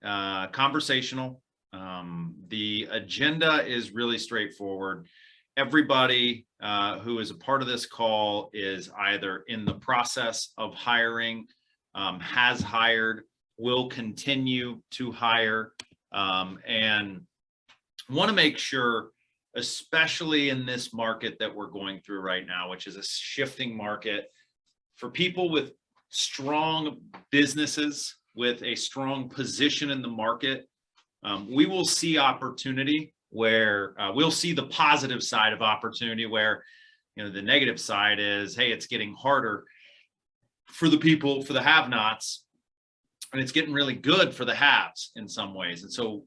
conversational. The agenda is really straightforward. Everybody who is a part of this call is either in the process of hiring, has hired, will continue to hire, and want to make sure, especially in this market that we're going through right now, which is a shifting market, for people with strong businesses, with a strong position in the market, we will see opportunity where we'll see the positive side of opportunity, where, you know, the negative side is, hey, it's getting harder for the people, for the have-nots, and it's getting really good for the haves in some ways. And so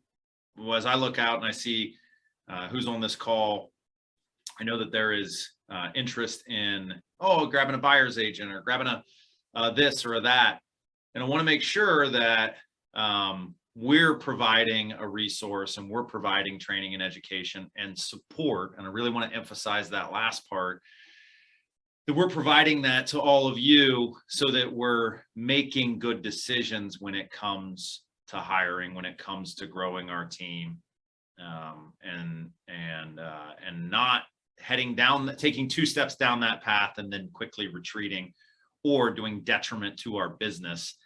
as I look out and I see who's on this call, I know that there is interest in, grabbing a buyer's agent or grabbing a this or a that. And I want to make sure that we're providing a resource and we're providing training and education and support. And I really want to emphasize that last part, that we're providing that to all of you so that we're making good decisions when it comes to hiring, when it comes to growing our team, and not heading down, taking 2 steps down that path and then quickly retreating or doing detriment to our business,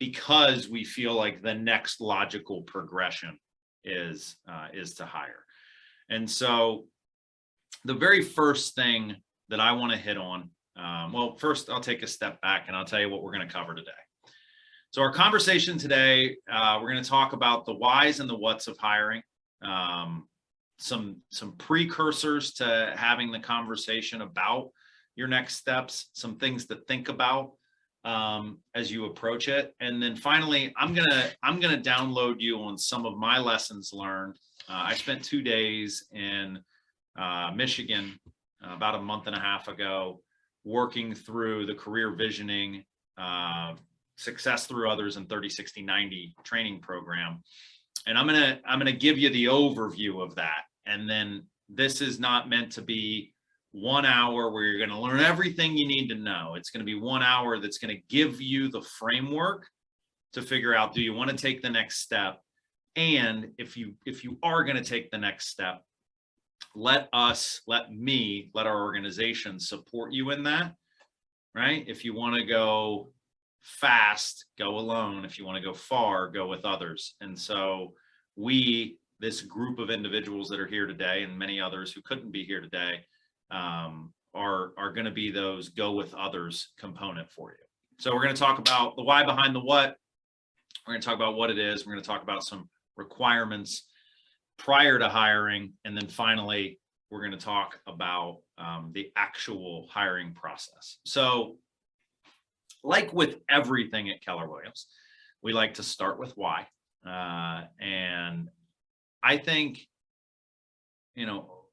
because we feel like the next logical progression is to hire. And so the very first thing that I want to hit on, well, first I'll take a step back and I'll tell you what we're going to cover today. So our conversation today, we're going to talk about the whys and the whats of hiring, some precursors to having the conversation about your next steps, some things to think about as you approach it, and then finally, I'm gonna download you on some of my lessons learned. I spent 2 days in Michigan about a month and a half ago, working through the career visioning, success through others in 30, 60, 90 training program. And I'm gonna give you the overview of that. And then this is not meant to be 1 hour where you're going to learn everything you need to know. It's going to be 1 hour that's going to give you the framework to figure out, do you want to take the next step? And if you are going to take the next step, let our organization support you in that, right? If you want to go fast, go alone. If you want to go far, go with others. And so this group of individuals that are here today, and many others who couldn't be here today, are going to be those go with others component for you. So we're going to talk about the why behind the what. We're going to talk about what it is. We're going to talk about some requirements prior to hiring. And then finally, we're going to talk about the actual hiring process. So like with everything at Keller Williams, we like to start with why. And I think,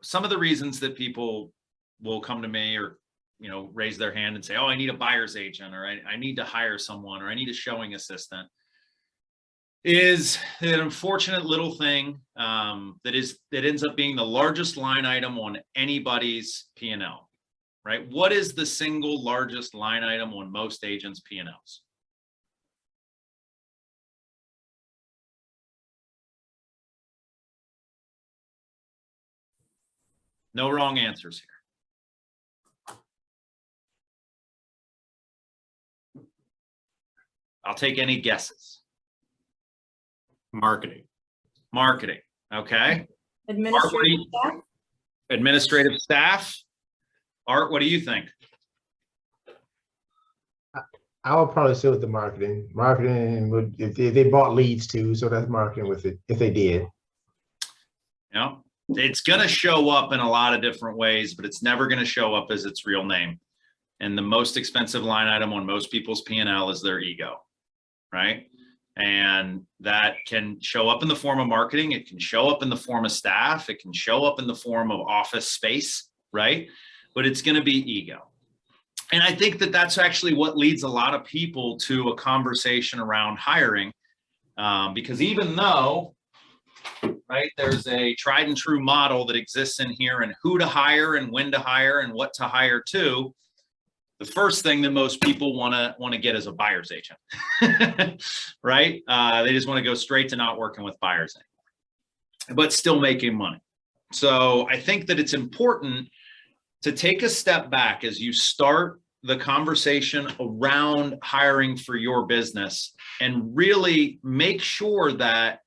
some of the reasons that people will come to me or, raise their hand and say, I need a buyer's agent, or I need to hire someone, or I need a showing assistant, is an unfortunate little thing that ends up being the largest line item on anybody's P&L, right? What is the single largest line item on most agents' P&Ls? No wrong answers here. I'll take any guesses. Marketing. Okay. Administrative staff. Administrative staff. Art, what do you think? I would probably say with the marketing. Marketing would, if they bought leads too, so that's marketing with it, if they did. It's going to show up in a lot of different ways, but it's never going to show up as its real name. And the most expensive line item on most people's P&L is their ego, right? And that can show up in the form of marketing. It can show up in the form of staff. It can show up in the form of office space, right? But it's going to be ego. And I think that that's actually what leads a lot of people to a conversation around hiring, because even though, right, there's a tried and true model that exists in here and who to hire and when to hire and what to hire to, the first thing that most people want to get is a buyer's agent, right? They just want to go straight to not working with buyers anymore, but still making money. So I think that it's important to take a step back as you start the conversation around hiring for your business and really make sure that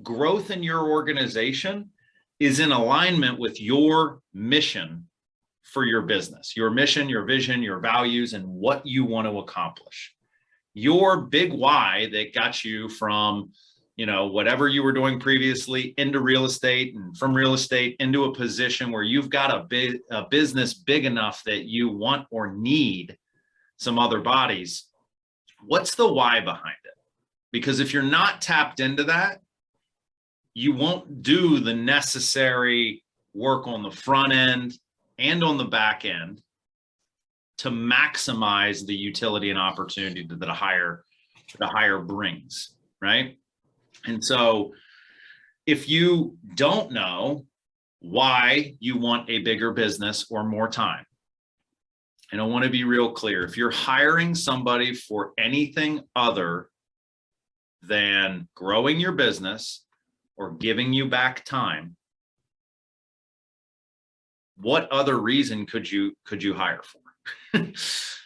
growth in your organization is in alignment with your mission for your business, your mission, your vision, your values, and what you want to accomplish. Your big why that got you from, whatever you were doing previously into real estate, and from real estate into a position where you've got a business big enough that you want or need some other bodies. What's the why behind it? Because if you're not tapped into that, you won't do the necessary work on the front end and on the back end to maximize the utility and opportunity that a hire brings, right? And so if you don't know why you want a bigger business or more time, and I want to be real clear, if you're hiring somebody for anything other than growing your business or giving you back time, what other reason could you hire for?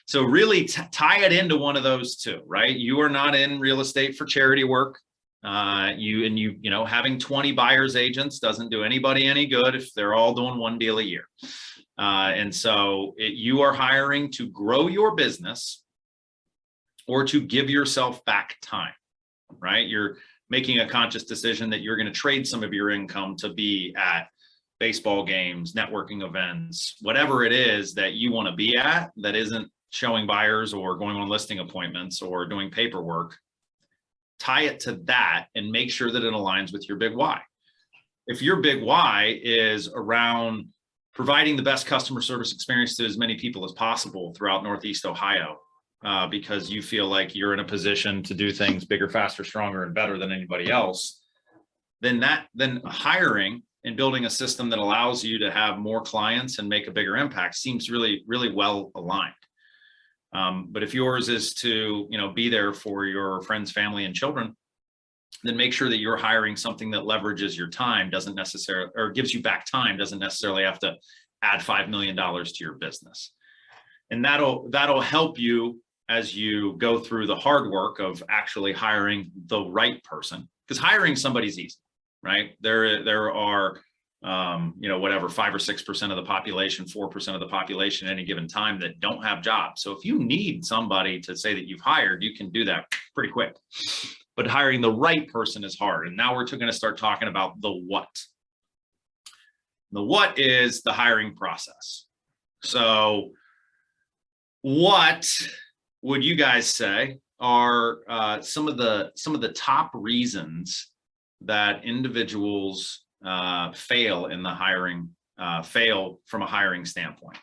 So really tie it into one of those two, right? You are not in real estate for charity work. Having 20 buyers agents doesn't do anybody any good if they're all doing one deal a year. And so you are hiring to grow your business or to give yourself back time, right? You're making a conscious decision that you're going to trade some of your income to be at baseball games, networking events, whatever it is that you want to be at that isn't showing buyers or going on listing appointments or doing paperwork. Tie it to that and make sure that it aligns with your big why. If your big why is around providing the best customer service experience to as many people as possible throughout Northeast Ohio, because you feel like you're in a position to do things bigger, faster, stronger, and better than anybody else, then hiring and building a system that allows you to have more clients and make a bigger impact seems really, really well aligned. But if yours is to, be there for your friends, family, and children, then make sure that you're hiring something that leverages your time, doesn't necessarily, or gives you back time, doesn't necessarily have to add $5 million to your business. And that'll help you as you go through the hard work of actually hiring the right person, because hiring somebody's easy, right? There are, 5 or 6% of the population, 4% of the population at any given time that don't have jobs. So if you need somebody to say that you've hired, you can do that pretty quick. But hiring the right person is hard. And now we're going to start talking about the what. The what is the hiring process. So what would you guys say are some of the top reasons that individuals fail in the hiring, fail from a hiring standpoint?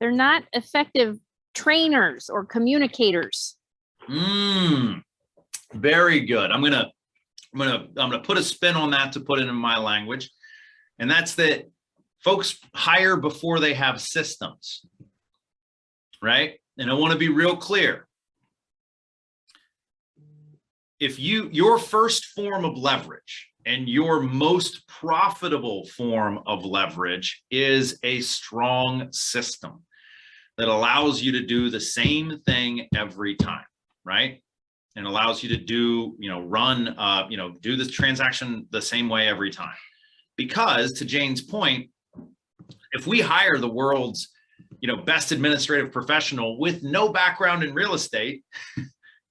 They're not effective trainers or communicators. Very good. I'm gonna put a spin on that to put it in my language, and that's that folks hire before they have systems, right? And I want to be real clear. If your first form of leverage and your most profitable form of leverage is a strong system that allows you to do the same thing every time, right? And allows you to do, do this transaction the same way every time. Because to Jane's point, if we hire the world's, best administrative professional with no background in real estate,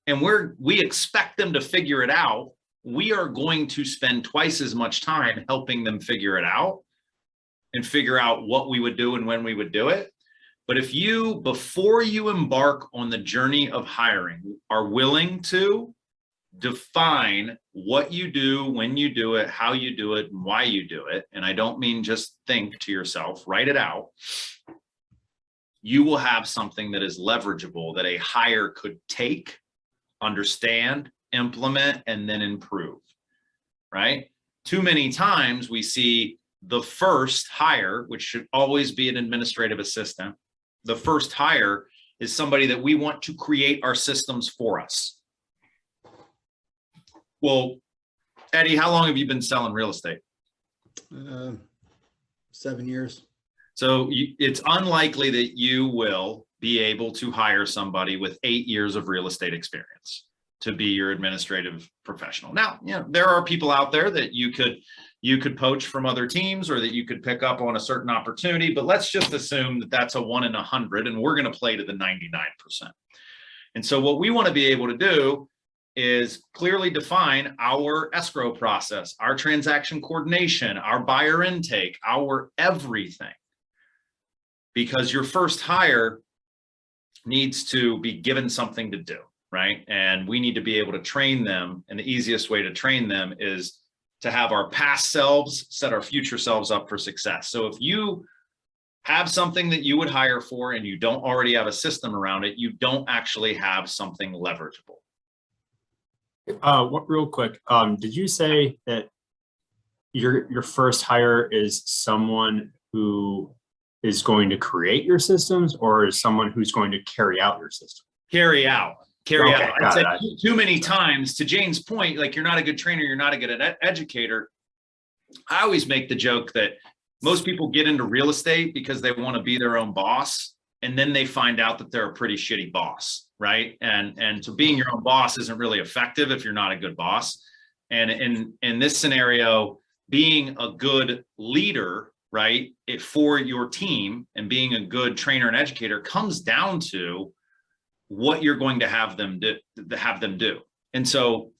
and we expect them to figure it out, we are going to spend twice as much time helping them figure it out and figure out what we would do and when we would do it. But if you, before you embark on the journey of hiring, are willing to define what you do, when you do it, how you do it, and why you do it, and I don't mean just think to yourself, write it out, you will have something that is leverageable that a hire could take, understand, implement, and then improve, right? Too many times we see the first hire, which should always be an administrative assistant, the first hire is somebody that we want to create our systems for us. Well, Eddie, how long have you been selling real estate? 7 years. So it's unlikely that you will be able to hire somebody with 8 years of real estate experience to be your administrative professional. Now, there are people out there that you could poach from other teams, or that you could pick up on a certain opportunity, but let's just assume that that's a 1 in 100, and we're going to play to the 99%. And so what we want to be able to do is clearly define our escrow process, our transaction coordination, our buyer intake, our everything. Because your first hire needs to be given something to do, right? And we need to be able to train them. And the easiest way to train them is to have our past selves set our future selves up for success. So if you have something that you would hire for and you don't already have a system around it, you don't actually have something leverageable. Real quick, did you say that your first hire is someone who is going to create your systems, or is someone who's going to carry out your system? Carry out. Okay, I'd say too many times, to Jane's point, like, you're not a good trainer, you're not a good educator. I always make the joke that most people get into real estate because they want to be their own boss, and then they find out that they're a pretty shitty boss, right? And so being your own boss isn't really effective if you're not a good boss. And in this scenario, being a good leader, right, for your team, and being a good trainer and educator comes down to what you're going to have them do. And so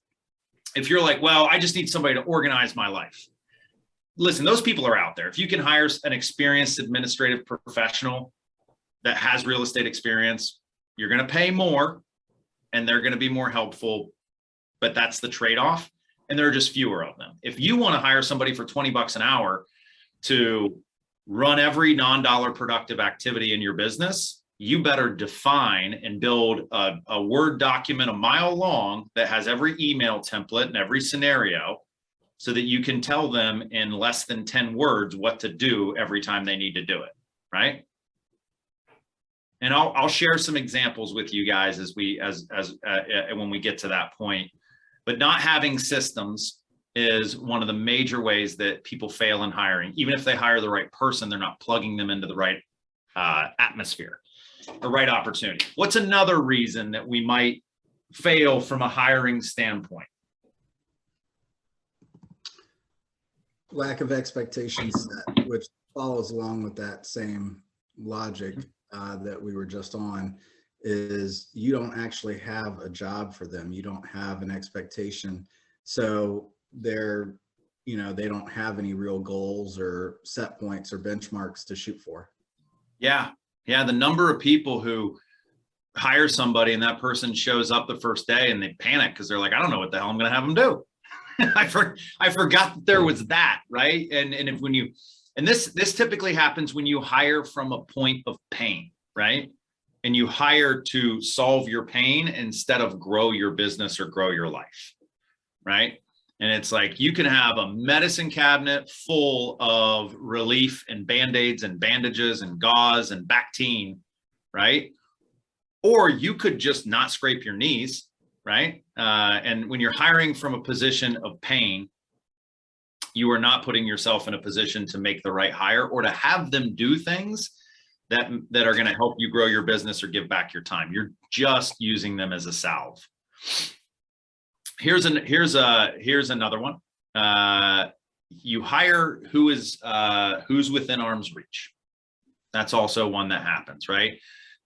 if you're like, well, I just need somebody to organize my life. Listen, those people are out there. If you can hire an experienced administrative professional that has real estate experience, you're going to pay more and they're going to be more helpful, but that's the trade-off. And there are just fewer of them. If you want to hire somebody for $20 an hour to run every non-dollar productive activity in your business, you better define and build a Word document a mile long that has every email template and every scenario, so that you can tell them in less than 10 words what to do every time they need to do it, right? And I'll share some examples with you guys as when we get to that point. But not having systems is one of the major ways that people fail in hiring. Even if they hire the right person, they're not plugging them into the right atmosphere, the right opportunity. What's another reason that we might fail from a hiring standpoint? Lack of expectation set, which follows along with that same logic that we were just on, is you don't actually have a job for them. You don't have an expectation. So they don't have any real goals or set points or benchmarks to shoot for. Yeah. The number of people who hire somebody and that person shows up the first day and they panic because they're like, I don't know what the hell I'm going to have them do. I forgot that there was that, right? And this typically happens when you hire from a point of pain, right? And you hire to solve your pain instead of grow your business or grow your life, right? And it's like, you can have a medicine cabinet full of relief and Band-Aids and bandages and gauze and Bactine, right? Or you could just not scrape your knees, right? And when you're hiring from a position of pain, you are not putting yourself in a position to make the right hire or to have them do things that are going to help you grow your business or give back your time. You're just using them as a salve. Here's another one. You hire who's within arm's reach. That's also one that happens, right?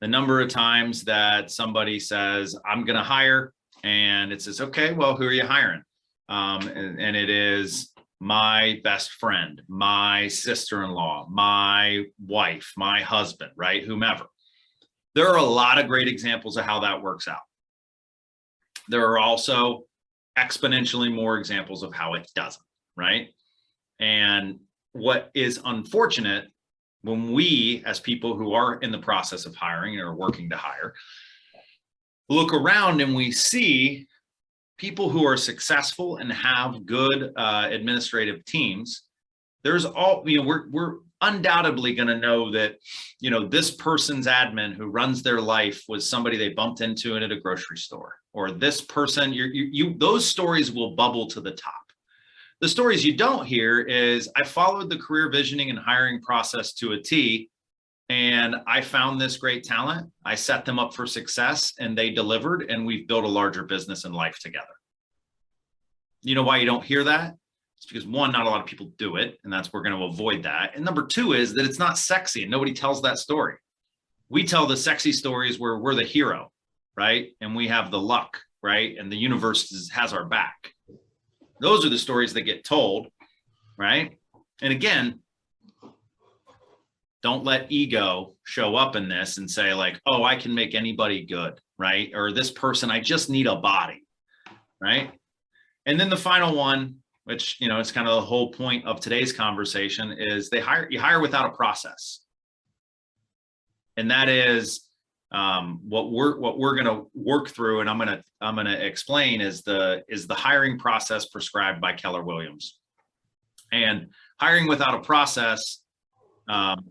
The number of times that somebody says, I'm going to hire, and it says, okay, well, who are you hiring? And it is my best friend, my sister-in-law, my wife, my husband, right? Whomever. There are a lot of great examples of how that works out. There are also exponentially more examples of how it doesn't, right? And what is unfortunate, when we, as people who are in the process of hiring or working to hire, look around and we see people who are successful and have good administrative teams, there's all, we're undoubtedly going to know that, this person's admin who runs their life was somebody they bumped into at a grocery store, or this person, those stories will bubble to the top. The stories you don't hear is, I followed the career visioning and hiring process to a T, and I found this great talent. I set them up for success and they delivered, and we've built a larger business and life together. You know why you don't hear that? It's because, one, not a lot of people do it, and we're going to avoid that. And number two is that it's not sexy and nobody tells that story. We tell the sexy stories where we're the hero, right? And we have the luck, right? And the universe has our back. Those are the stories that get told, right? And again, don't let ego show up in this and say like, oh, I can make anybody good, right? Or this person, I just need a body, right? And then the final one, which, it's kind of the whole point of today's conversation, is you hire without a process. And that is what we're going to work through, and I'm going to explain is the hiring process prescribed by Keller Williams. And hiring without a process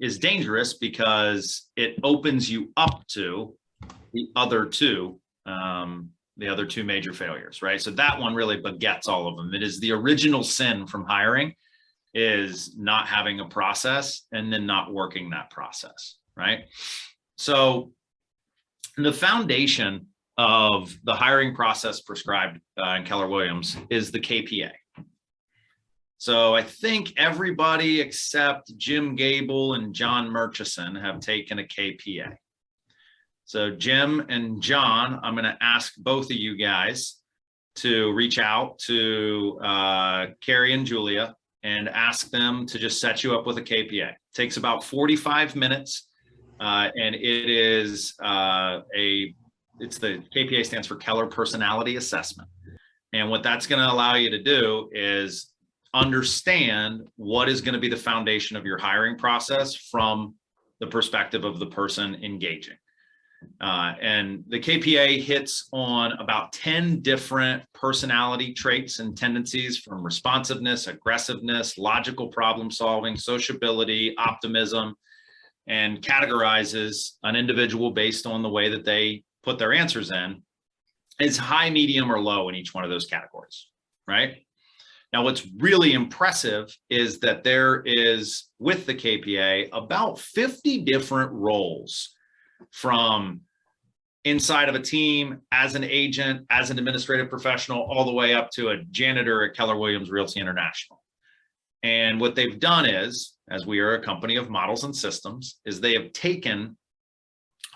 is dangerous because it opens you up to the other two major failures, right? So that one really begets all of them. It is the original sin from hiring, is not having a process and then not working that process, right? So the foundation of the hiring process prescribed in Keller Williams is the KPA. So I think everybody except Jim Gable and John Murchison have taken a KPA. So Jim and John, I'm going to ask both of you guys to reach out to Carrie and Julia and ask them to just set you up with a KPA. It takes about 45 minutes, and it is it's the KPA stands for Keller Personality Assessment. And what that's going to allow you to do is understand what is going to be the foundation of your hiring process from the perspective of the person engaging. And the KPA hits on about 10 different personality traits and tendencies, from responsiveness, aggressiveness, logical problem solving, sociability, optimism, and categorizes an individual based on the way that they put their answers in as high, medium, or low in each one of those categories, right? Now, what's really impressive is that there is, with the KPA, about 50 different roles, from inside of a team, as an agent, as an administrative professional, all the way up to a janitor at Keller Williams Realty International. And what they've done is, as we are a company of models and systems, is they have taken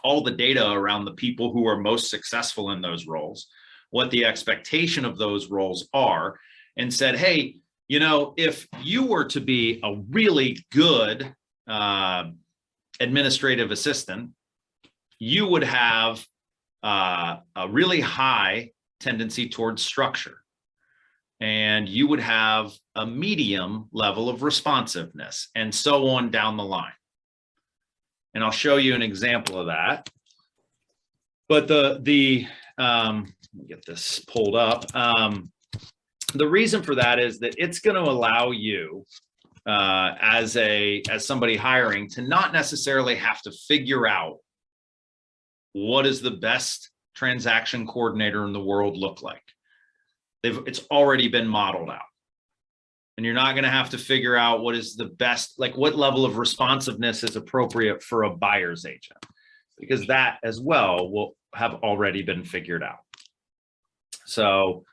all the data around the people who are most successful in those roles, what the expectation of those roles are, and said, hey, if you were to be a really good administrative assistant, you would have a really high tendency towards structure, and you would have a medium level of responsiveness, and so on down the line. And I'll show you an example of that. But let me get this pulled up. The reason for that is that it's going to allow you as somebody hiring to not necessarily have to figure out what is the best transaction coordinator in the world look like. It's already been modeled out. And you're not going to have to figure out what is the best, like what level of responsiveness is appropriate for a buyer's agent, because that as well will have already been figured out. So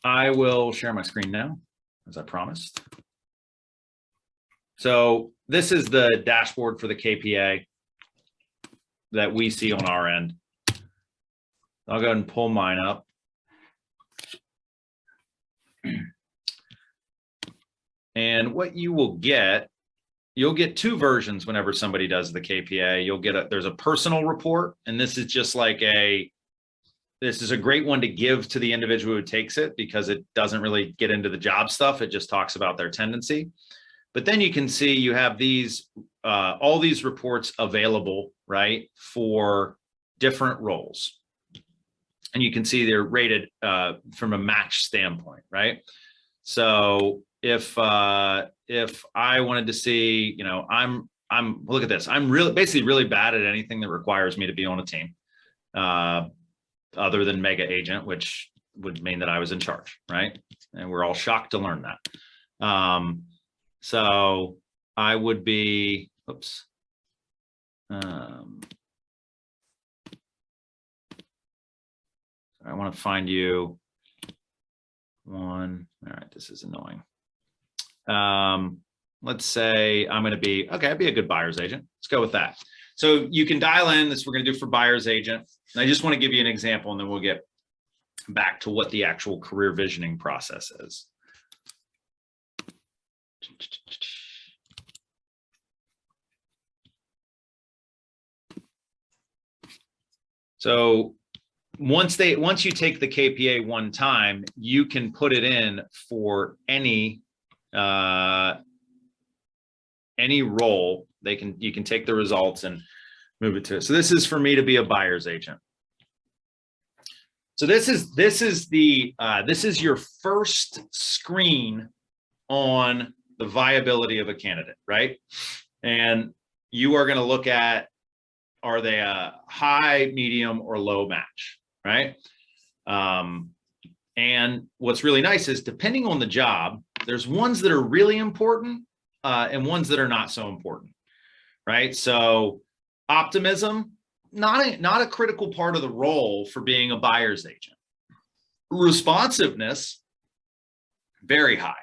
I will share my screen now, as I promised. So this is the dashboard for the KPA that we see on our end. I'll go ahead and pull mine up. And what you will get, you'll get two versions whenever somebody does the KPA. You'll get there's a personal report, and this is just like this is a great one to give to the individual who takes it, because it doesn't really get into the job stuff. It just talks about their tendency. But then you can see you have these, all these reports available, right, for different roles. And you can see they're rated from a match standpoint, right? So if I wanted to see, you know, look at this. I'm basically really bad at anything that requires me to be on a team, other than mega agent, which would mean that I was in charge, right? And we're all shocked to learn that. So I would be, oops. I want to find you one. All right, this is annoying. Let's say I'm going to be, okay, I'd be a good buyer's agent. Let's go with that. So you can dial in, this we're going to do for buyer's agent. And I just want to give you an example, and then we'll get back to what the actual career visioning process is. So once you take the KPA one time, you can put it in for any role. You can take the results and move it to it. So this is for me to be a buyer's agent. So this is your first screen on the viability of a candidate, right? And you are going to look at, are they a high, medium, or low match, right? And what's really nice is, depending on the job, there's ones that are really important and ones that are not so important, right? So optimism, not a critical part of the role for being a buyer's agent. Responsiveness, very high.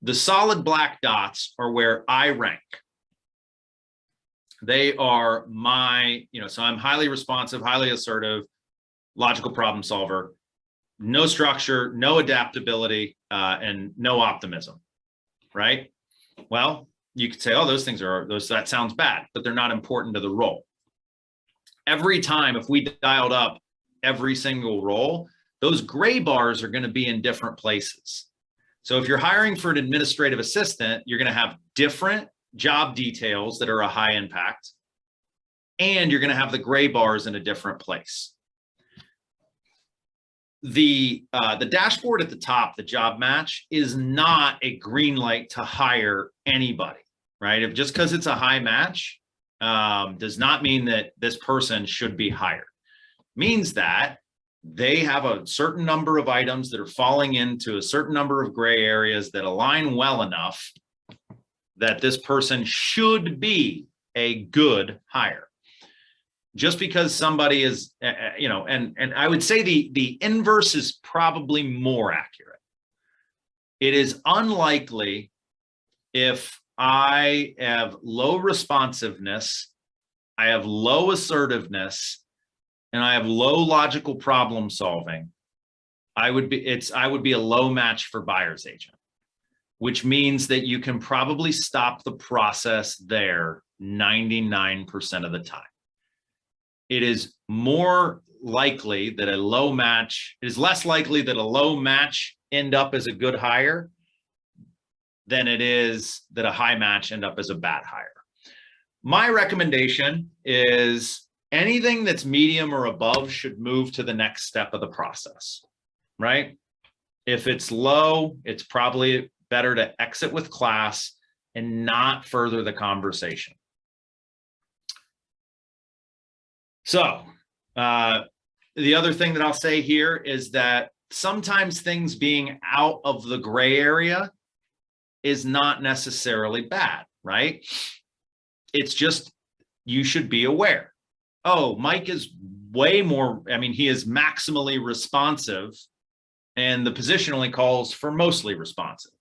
The solid black dots are where I rank. They are my, so I'm highly responsive, highly assertive, logical problem solver, no structure, no adaptability, and no optimism, right? Well, you could say, oh, that sounds bad, but they're not important to the role. Every time, if we dialed up every single role, those gray bars are going to be in different places. So if you're hiring for an administrative assistant, you're going to have different job details that are a high impact, and you're going to have the gray bars in a different place. The dashboard at the top, the job match, is not a green light to hire anybody, right? Just because it's a high match does not mean that this person should be hired. It means that they have a certain number of items that are falling into a certain number of gray areas that align well enough that this person should be a good hire. Just because somebody is, and I would say the inverse is probably more accurate. It is unlikely, if I have low responsiveness, I have low assertiveness, and I have low logical problem solving, I would be a low match for buyer's agent, which means that you can probably stop the process there 99% of the time. It is more likely that it is less likely that a low match end up as a good hire than it is that a high match end up as a bad hire. My recommendation is anything that's medium or above should move to the next step of the process, right? If it's low, it's probably better to exit with class and not further the conversation. So the other thing that I'll say here is that sometimes things being out of the gray area is not necessarily bad, right? It's just, you should be aware. Oh, Mike is way more, he is maximally responsive, and the position only calls for mostly responsive.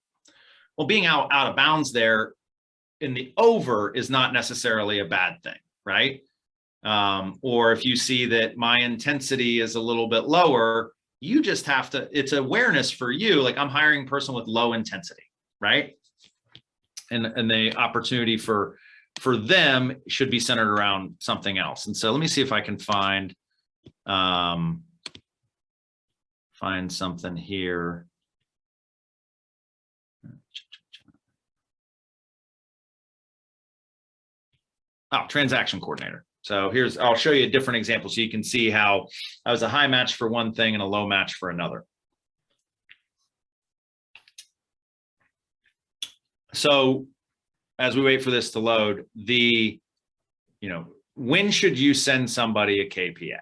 Well, being out of bounds there in the over is not necessarily a bad thing, right? Or if you see that my intensity is a little bit lower, you just have to, it's awareness for you, like I'm hiring a person with low intensity, right? And the opportunity for them should be centered around something else. And so let me see if I can find something here. Oh, transaction coordinator. So I'll show you a different example so you can see how I was a high match for one thing and a low match for another. So as we wait for this to load, when should you send somebody a KPA?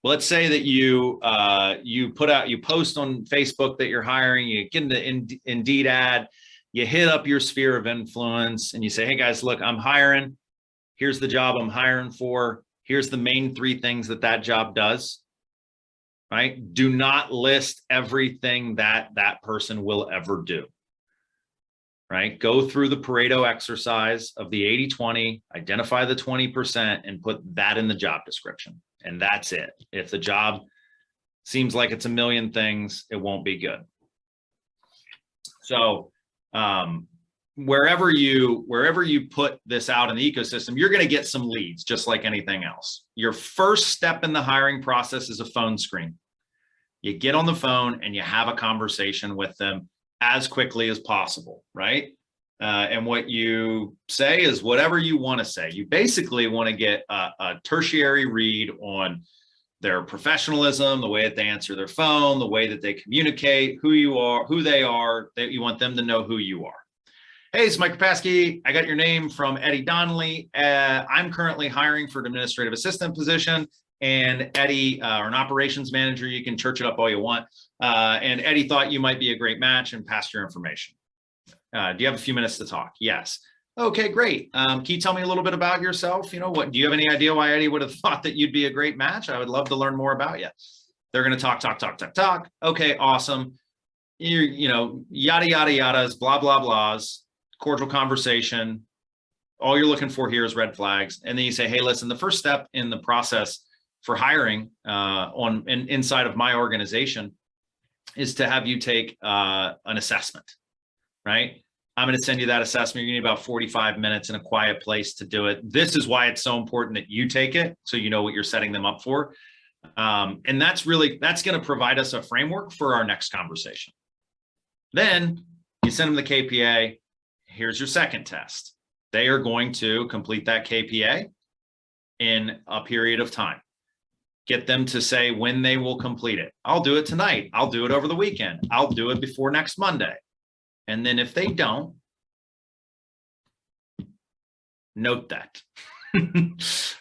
Well, let's say that you post on Facebook that you're hiring, you get into Indeed ad, you hit up your sphere of influence and you say, hey guys, look, I'm hiring. Here's the job I'm hiring for. Here's the main 3 things that job does, right? Do not list everything that person will ever do, right? Go through the Pareto exercise of the 80-20, identify the 20% and put that in the job description. And that's it. If the job seems like it's a million things, it won't be good. So wherever you put this out in the ecosystem, you're going to get some leads, just like anything else. Your first step in the hiring process is a phone screen. You get on the phone and you have a conversation with them as quickly as possible, right? And what you say is whatever you want to say. You basically want to get a tertiary read on their professionalism, the way that they answer their phone, the way that they communicate, who you are, who they are, that you want them to know who you are. Hey, it's Mike Krapasky. I got your name from Eddie Donnelly. I'm currently hiring for an administrative assistant position. And Eddie, or an operations manager, you can church it up all you want. And Eddie thought you might be a great match and passed your information. Do you have a few minutes to talk? Yes. Okay, great. Can you tell me a little bit about yourself? Do you have any idea why Eddie would have thought that you'd be a great match? I would love to learn more about you. They're going to talk. Okay, awesome. Yada, yada, yadas, blah, blah, blahs, cordial conversation. All you're looking for here is red flags. And then you say, hey, listen, the first step in the process for hiring inside of my organization is to have you take an assessment, right? I'm going to send you that assessment. You need about 45 minutes in a quiet place to do it. This is why it's so important that you take it, so you know what you're setting them up for. And that's going to provide us a framework for our next conversation. Then you send them the KPA. Here's your second test. They are going to complete that KPA in a period of time. Get them to say when they will complete it. I'll do it tonight. I'll do it over the weekend. I'll do it before next Monday. And then if they don't, note that,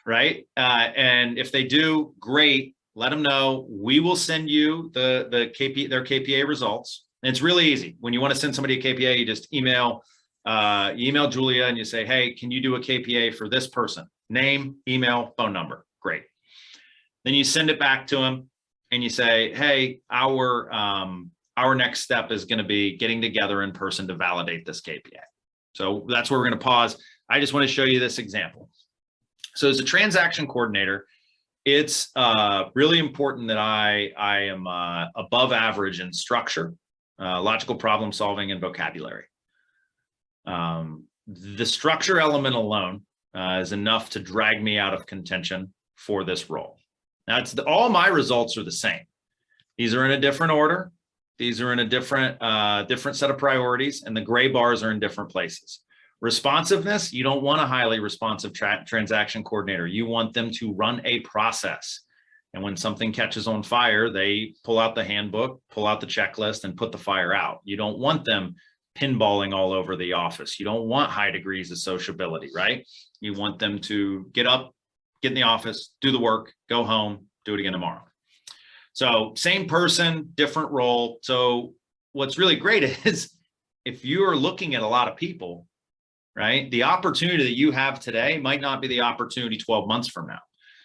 right? And if they do, great. Let them know. We will send you their KPA results. And it's really easy. When you want to send somebody a KPA, you just email Julia and you say, hey, can you do a KPA for this person? Name, email, phone number. Great. Then you send it back to them and you say, hey, our next step is going to be getting together in person to validate this KPA. So that's where we're going to pause. I just want to show you this example. So as a transaction coordinator, it's really important that I am above average in structure, logical problem solving, and vocabulary. The structure element alone is enough to drag me out of contention for this role. Now, all my results are the same. These are in a different order. These are in a different set of priorities, and the gray bars are in different places. Responsiveness, you don't want a highly responsive transaction coordinator. You want them to run a process. And when something catches on fire, they pull out the handbook, pull out the checklist, and put the fire out. You don't want them pinballing all over the office. You don't want high degrees of sociability, right? You want them to get up, get in the office, do the work, go home, do it again tomorrow. So same person, different role. So what's really great is if you're looking at a lot of people, right, the opportunity that you have today might not be the opportunity 12 months from now.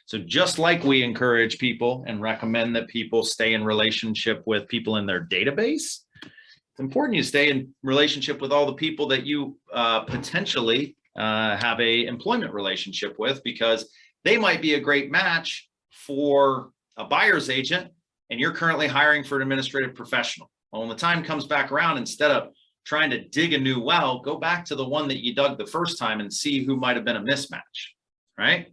So just like we encourage people and recommend that people stay in relationship with people in their database, it's important you stay in relationship with all the people that you potentially have a employment relationship with, because they might be a great match for a buyer's agent and you're currently hiring for an administrative professional. Well, when the time comes back around, instead of trying to dig a new well, go back to the one that you dug the first time and see who might have been a mismatch, right?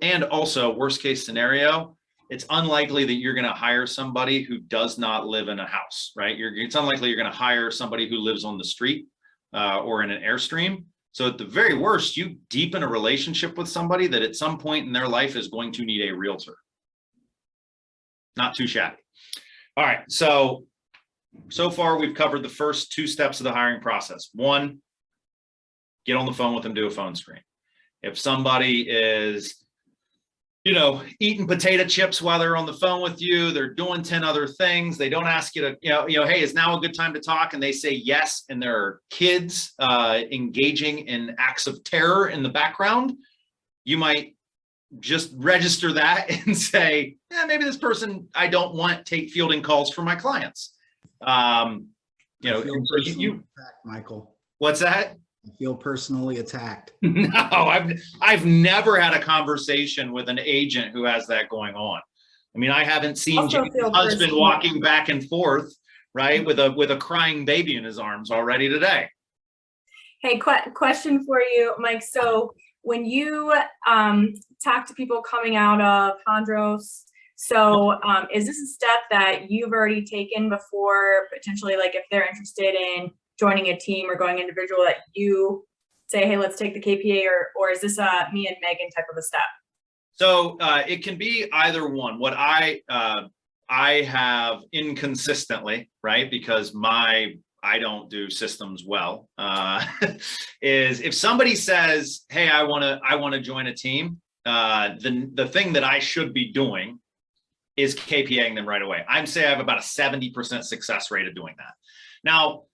And also, worst case scenario, it's unlikely that you're going to hire somebody who does not live in a house, right? It's unlikely you're going to hire somebody who lives on the street or in an Airstream. So at the very worst, you deepen a relationship with somebody that at some point in their life is going to need a realtor. Not too shabby. All right, so so far we've covered the first 2 steps of the hiring process. 1, get on the phone with them, do a phone screen. If somebody is, eating potato chips while they're on the phone with you, they're doing 10 other things, they don't ask you to, hey, is now a good time to talk? And they say yes, and there are kids engaging in acts of terror in the background, you might just register that and say, yeah, maybe this person, I don't want take fielding calls from my clients. I feel personally attacked, Michael. What's that? I feel personally attacked. No, I've never had a conversation with an agent who has that going on. I mean, I haven't seen James' husband walking back and forth, right, with a crying baby in his arms already today. Hey, question for you, Mike. So when you talk to people coming out of Hondros, so is this a step that you've already taken before, potentially, like if they're interested in joining a team or going individual, that you say, hey, let's take the KPA, or is this a me and Megan type of a step? So it can be either one. What I have inconsistently, right, because I don't do systems well, is if somebody says, hey, I want to join a team, the thing that I should be doing is KPAing them right away. I'd say I have about a 70% success rate of doing that. Now,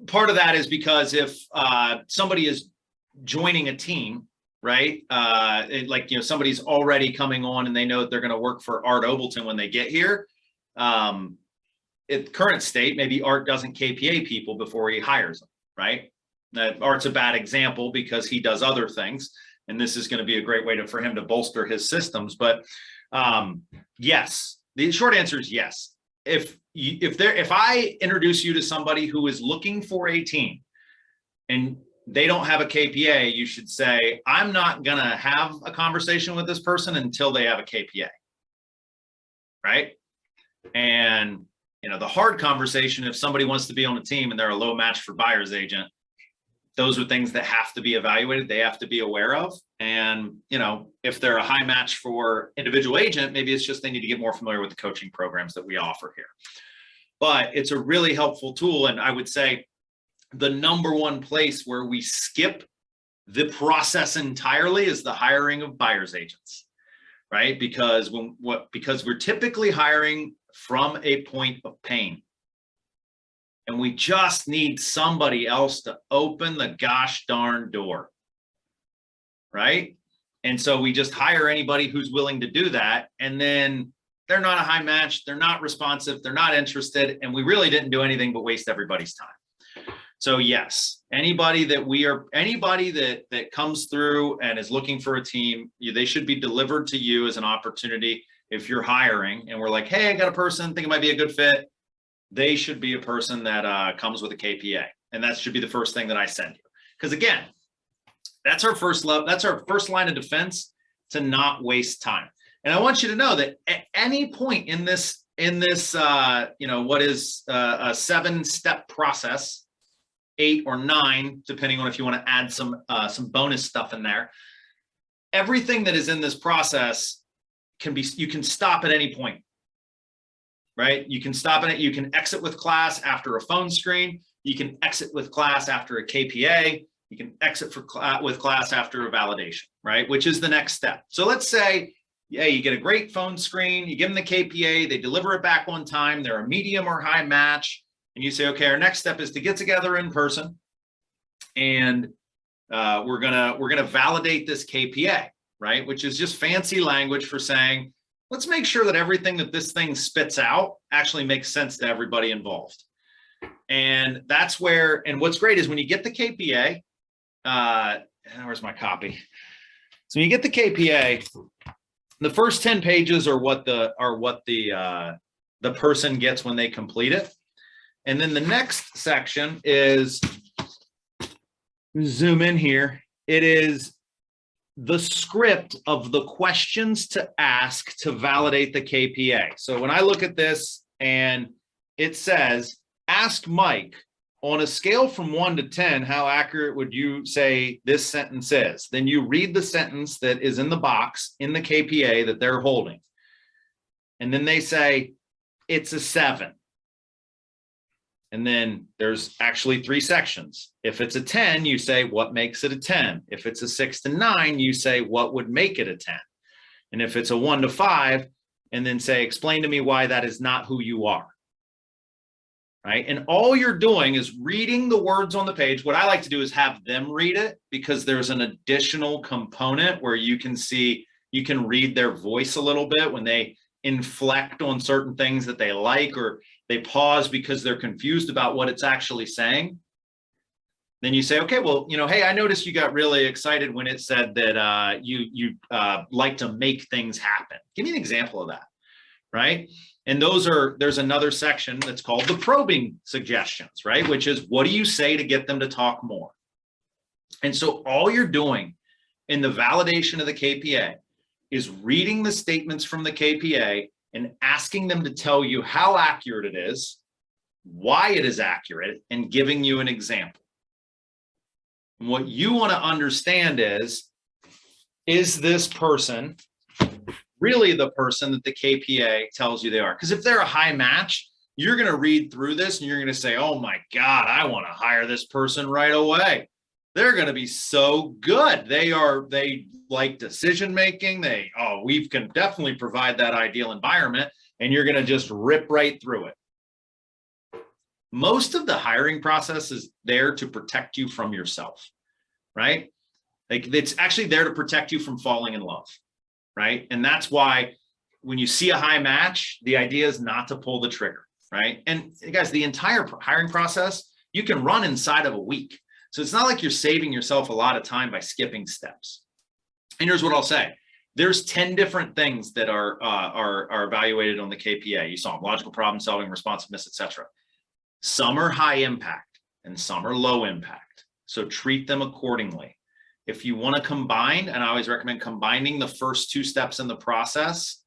part of that is because if somebody is joining a team, right? Somebody's already coming on and they know that they're going to work for Art Obleton when they get here. At current state, maybe Art doesn't KPA people before he hires them, right? Art's a bad example because he does other things, and this is going to be a great way for him to bolster his systems. But yes, the short answer is yes. If I introduce you to somebody who is looking for a team and they don't have a KPA, you should say, I'm not going to have a conversation with this person until they have a KPA, right? And the hard conversation, if somebody wants to be on a team and they're a low match for buyer's agent, those are things that have to be evaluated. They have to be aware of. And, if they're a high match for individual agent, maybe it's just they need to get more familiar with the coaching programs that we offer here. But it's a really helpful tool. And I would say the number one place where we skip the process entirely is the hiring of buyer's agents, right? Because we're typically hiring from a point of pain. And we just need somebody else to open the gosh darn door, right? And so we just hire anybody who's willing to do that. And then they're not a high match, they're not responsive, they're not interested, and we really didn't do anything but waste everybody's time. So yes, anybody that comes through and is looking for a team, they should be delivered to you as an opportunity. If you're hiring and we're like, hey, I got a person, think it might be a good fit, they should be a person that comes with a KPA. And that should be the first thing that I send you. Because again, that's our first line of defense, to not waste time. And I want you to know that at any point in this, what is a 7-step process, 8 or 9, depending on if you want to add some bonus stuff in there, everything that is in this process you can stop at any point, right? You can stop it. You can exit with class after a phone screen. You can exit with class after a KPA. You can exit with class after a validation, right? Which is the next step. So let's say, yeah, you get a great phone screen, you give them the KPA, they deliver it back on time, they're a medium or high match, and you say, okay, our next step is to get together in person, and we're gonna validate this KPA, right? Which is just fancy language for saying, let's make sure that everything that this thing spits out actually makes sense to everybody involved. And that's where, and what's great is when you get the KPA, where's my copy? So you get the KPA, the first 10 pages are what the person gets when they complete it. And then the next section is, zoom in here, it is the script of the questions to ask to validate the KPA. So when I look at this and it says, ask Mike, on a scale from 1 to 10, how accurate would you say this sentence is? Then you read the sentence that is in the box in the KPA that they're holding. And then they say, it's a 7. And then there's actually 3 sections. If it's a 10, you say, what makes it a 10? If it's a 6 to 9, you say, what would make it a 10? And if it's a 1 to 5, and then say, explain to me why that is not who you are. Right? And all you're doing is reading the words on the page. What I like to do is have them read it, because there's an additional component where you can see, you can read their voice a little bit when they inflect on certain things that they like, or they pause because they're confused about what it's actually saying. Then you say, okay, well, hey, I noticed you got really excited when it said that you like to make things happen. Give me an example of that, right? And there's another section that's called the probing suggestions, right? Which is, what do you say to get them to talk more? And so all you're doing in the validation of the KPA is reading the statements from the KPA and asking them to tell you how accurate it is, why it is accurate, and giving you an example. And what you want to understand is this person really the person that the KPA tells you they are? Because if they're a high match, you're going to read through this and you're going to say, oh my God, I want to hire this person right away. They're going to be so good. They like decision making. We can definitely provide that ideal environment, and you're going to just rip right through it. Most of the hiring process is there to protect you from yourself, right? Like, it's actually there to protect you from falling in love, right? And that's why when you see a high match, the idea is not to pull the trigger, right? And guys, the entire hiring process, you can run inside of a week. So it's not like you're saving yourself a lot of time by skipping steps. And here's what I'll say. There's 10 different things that are evaluated on the KPA. You saw them: logical problem solving, responsiveness, etc. Some are high impact and some are low impact. So treat them accordingly. If you want to combine, and I always recommend combining the first 2 steps in the process,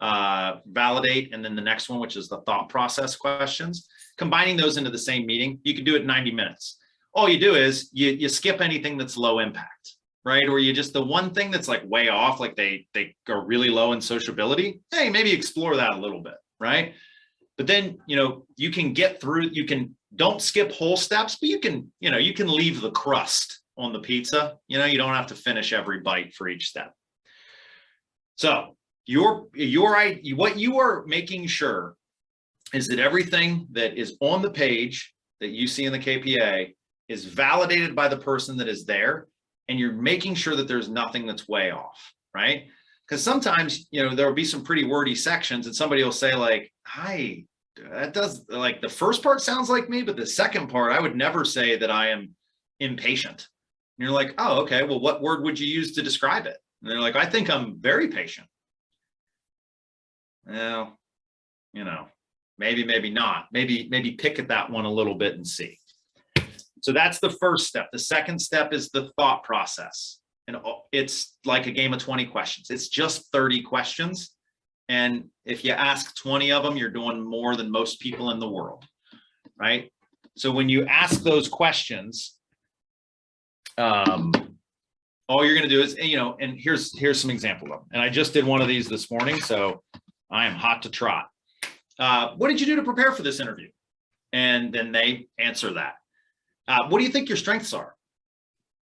validate, and then the next one, which is the thought process questions, combining those into the same meeting, you can do it in 90 minutes. All you do is you skip anything that's low impact, right? Or you just, the one thing that's like way off, like they are really low in sociability, hey, maybe explore that a little bit, right? But then, you can get through, don't skip whole steps, but you can leave the crust on the pizza. You don't have to finish every bite for each step. So what you are making sure is that everything that is on the page that you see in the KPA is validated by the person that is there, and you're making sure that there's nothing that's way off, right? Because sometimes, there'll be some pretty wordy sections and somebody will say like, hi, that does, like, the first part sounds like me, but the second part, I would never say that I am impatient. And you're like, oh, okay, well, what word would you use to describe it? And they're like, I think I'm very patient. Well, maybe not. Maybe pick at that one a little bit and see. So that's the first step. The second step is the thought process. And it's like a game of 20 questions. It's just 30 questions. And if you ask 20 of them, you're doing more than most people in the world, right? So when you ask those questions, all you're going to do is, and here's some example of them. And I just did one of these this morning, so I am hot to trot. What did you do to prepare for this interview? And then they answer that. What do you think your strengths are?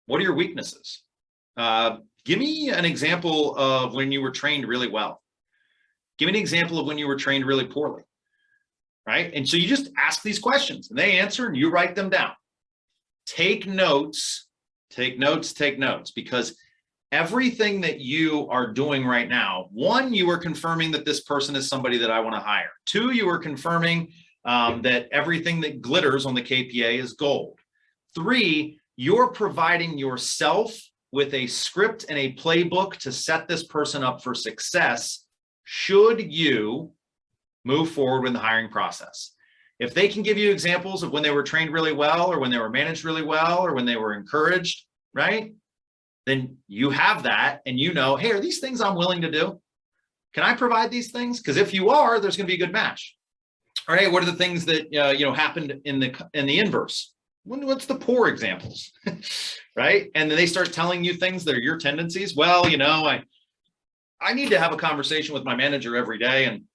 What are your weaknesses? Give me an example of when you were trained really well. Give me an example of when you were trained really poorly, right? And so you just ask these questions and they answer and you write them down. Take notes, because everything that you are doing right now, 1, you are confirming that this person is somebody that I want to hire. 2, you are confirming that everything that glitters on the KPA is gold. 3, you're providing yourself with a script and a playbook to set this person up for success should you move forward with the hiring process. If they can give you examples of when they were trained really well, or when they were managed really well, or when they were encouraged, right? Then you have that and hey, are these things I'm willing to do? Can I provide these things? Because if you are, there's going to be a good match. All right, what are the things that happened in the inverse? What's the poor examples, right? And then they start telling you things that are your tendencies. Well, I need to have a conversation with my manager every day, and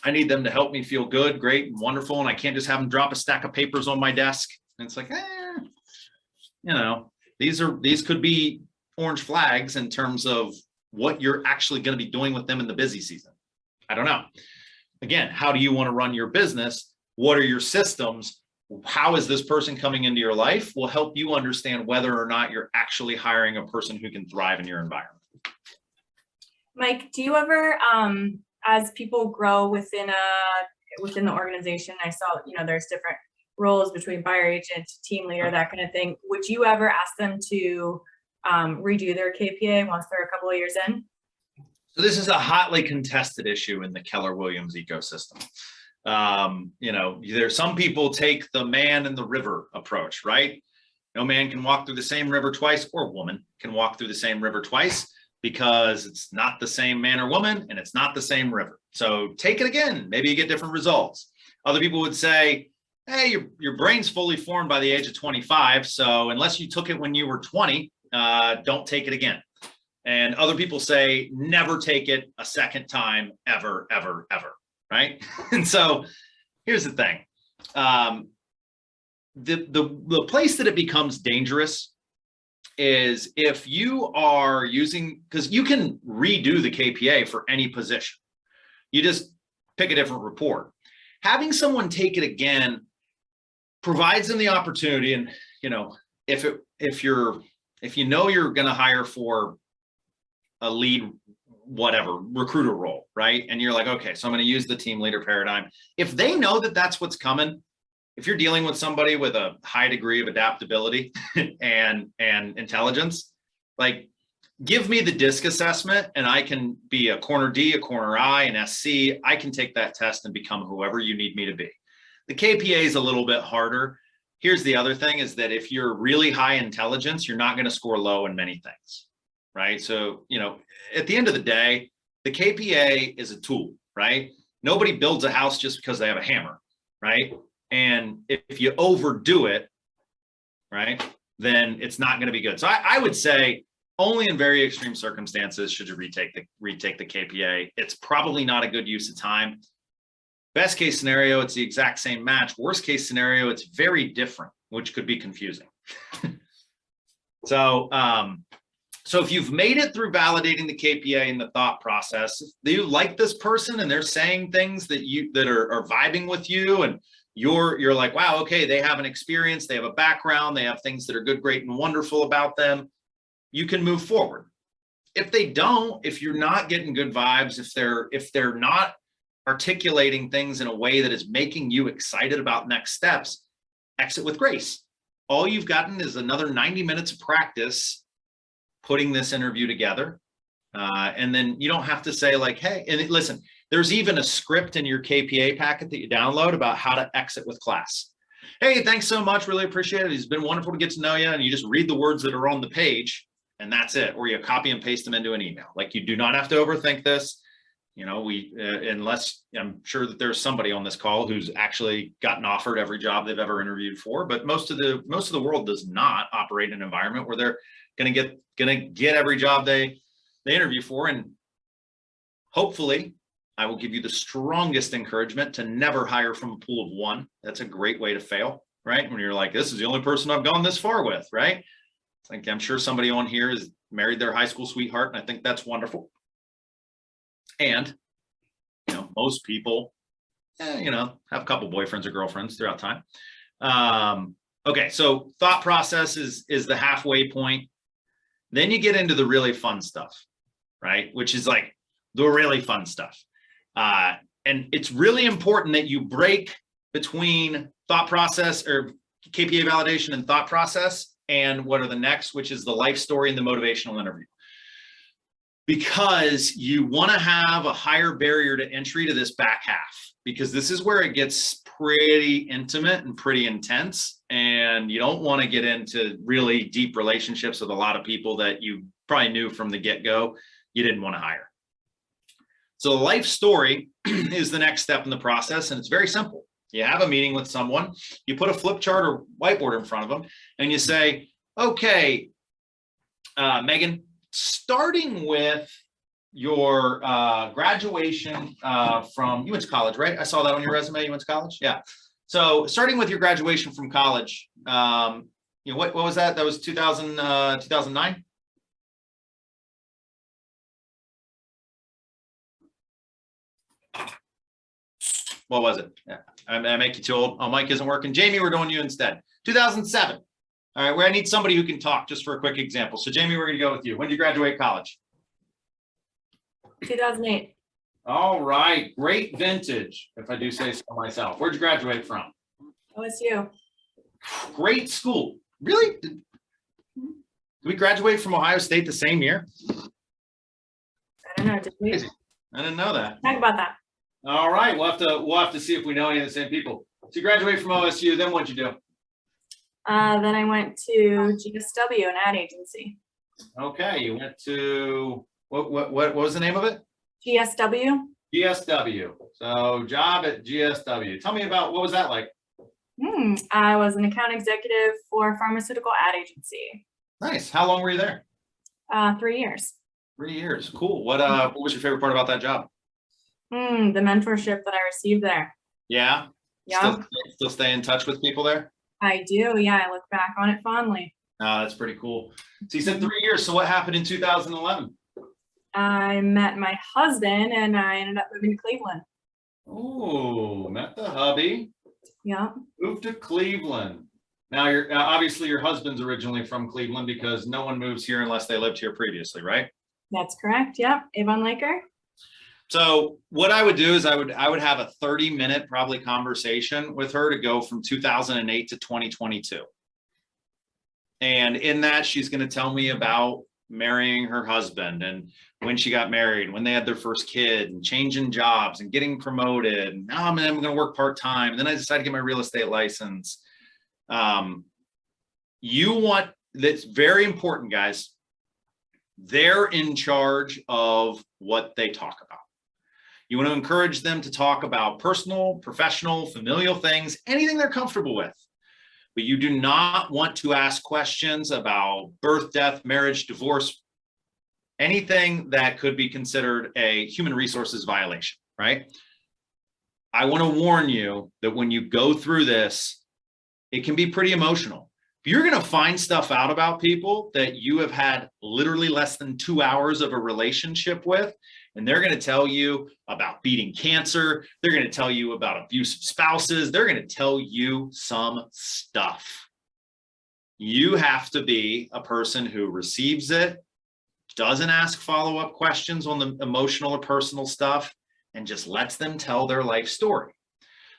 I need them to help me feel good, great, and wonderful. And I can't just have them drop a stack of papers on my desk. And it's like, you know, these could be orange flags in terms of what you're actually going to be doing with them in the busy season. I don't know. Again, how do you want to run your business? What are your systems? How is this person coming into your life will help you understand whether or not you're actually hiring a person who can thrive in your environment. Mike, do you ever, as people grow within the organization, I saw, you know, there's different roles between buyer agent, team leader, that kind of thing. Would you ever ask them to redo their KPA once they're a couple of years in? So this is a hotly contested issue in the Keller Williams ecosystem. You know, there's some people take the man in the river approach, right? No man can walk through the same river twice, or woman can walk through the same river twice, because it's not the same man or woman and it's not the same river. So take it again, maybe you get different results. Other people would say, hey, your brain's fully formed by the age of 25. So unless you took it when you were 20, don't take it again. And other people say, never take it a second time, ever, ever, ever, right? And so here's the thing. The place that it becomes dangerous is if you are using, because you can redo the KPA for any position. You just pick a different report. Having someone take it again provides them the opportunity. And, you know, if you know you're going to hire for a lead, whatever, recruiter role, right? And you're like, okay, so I'm going to use the team leader paradigm. If they know that that's what's coming, if you're dealing with somebody with a high degree of adaptability and intelligence, like, give me the DISC assessment and I can be a corner D, a corner I, an SC. I can take that test and become whoever you need me to be. The KPA is a little bit harder. Here's the other thing is that if you're really high intelligence, you're not going to score low in many things, right? So, you know, at the end of the day, the KPA is a tool, right? Nobody builds a house just because they have a hammer, right? And if you overdo it, right, then it's not going to be good. So I would say only in very extreme circumstances should you retake the KPA. It's probably not a good use of time. Best case scenario, it's the exact same match. Worst case scenario, it's very different, which could be confusing. So if you've made it through validating the KPA and the thought process, if you like this person and they're saying things that are vibing with you, and you're like, wow, okay, they have an experience, they have a background, they have things that are good, great, and wonderful about them, you can move forward. If they don't, if you're not getting good vibes, if they're not articulating things in a way that is making you excited about next steps, exit with grace. All you've gotten is another 90 minutes of practice putting this interview together. And then you don't have to say like, hey, and listen, there's even a script in your KPA packet that you download about how to exit with class. Hey, thanks so much. Really appreciate it. It's been wonderful to get to know you. And you just read the words that are on the page and that's it. Or you copy and paste them into an email. Like, you do not have to overthink this. You know, unless I'm sure that there's somebody on this call who's actually gotten offered every job they've ever interviewed for, but most of the world does not operate in an environment where they're going to get every job they interview for. And hopefully I will give you the strongest encouragement to never hire from a pool of one. That's a great way to fail, right? When you're like, this is the only person I've gone this far with, right? It's like, I'm sure somebody on here has married their high school sweetheart, and I think that's wonderful. And, you know, most people, you know, have a couple boyfriends or girlfriends throughout time. Okay, so thought process is the halfway point. Then you get into the really fun stuff, right? Which is like the really fun stuff. And it's really important that you break between thought process or KPA validation and thought process and what are the next, which is the life story and the motivational interview. Because you want to have a higher barrier to entry to this back half, because this is where it gets pretty intimate and pretty intense. And you don't want to get into really deep relationships with a lot of people that you probably knew from the get-go you didn't want to hire. So the life story is the next step in the process, and it's very simple. You have a meeting with someone, you put a flip chart or whiteboard in front of them, and you say, okay, Megan, starting with your graduation from, you went to college, right? I saw that on your resume. You went to college? Yeah. So starting with your graduation from college, you know, what was that? That was 2009? What was it? Yeah. I make you too old. Oh, Mike isn't working. Jamie, we're doing you instead. 2007. All right, where I need somebody who can talk just for a quick example. So Jamie, we're gonna go with you. When did you graduate college? 2008. All right, great vintage, if I do say so myself. Where'd you graduate from? OSU. Great school. Really? Did we graduate from Ohio State the same year? I don't know. Did we Crazy. I didn't know that. talk about that? All right, we'll have to see if we know any of the same people. So you graduate from OSU, then what'd you do? Then I went to GSW, an ad agency. Okay, you went to what was the name of it? GSW. GSW. So job at GSW. Tell me about, what was that like? I was an account executive for a pharmaceutical ad agency. Nice. How long were you there? 3 years. 3 years. Cool. What was your favorite part about that job? The mentorship that I received there. Yeah. Yeah, Still stay in touch with people there? I do. Yeah, I look back on it fondly. That's pretty cool. So you said 3 years. So what happened in 2011? I met my husband and I ended up moving to Cleveland. Oh, met the hubby. Yeah. Moved to Cleveland. Now you're obviously your husband's originally from Cleveland because no one moves here unless they lived here previously, right? That's correct. Yep. Avon Laker. So what I would do is I would have a 30-minute probably conversation with her to go from 2008 to 2022. And in that, she's going to tell me about marrying her husband and when she got married, when they had their first kid, and changing jobs and getting promoted. And now I'm going to work part-time. And then I decided to get my real estate license. That's very important, guys. They're in charge of what they talk about. You want to encourage them to talk about personal, professional, familial things, anything they're comfortable with. But you do not want to ask questions about birth, death, marriage, divorce, anything that could be considered a human resources violation, right? I want to warn you that when you go through this, it can be pretty emotional. If you're going to find stuff out about people that you have had literally less than 2 hours of a relationship with, and they're going to tell you about beating cancer, they're going to tell you about abusive spouses, they're going to tell you some stuff. You have to be a person who receives it, doesn't ask follow-up questions on the emotional or personal stuff, and just lets them tell their life story.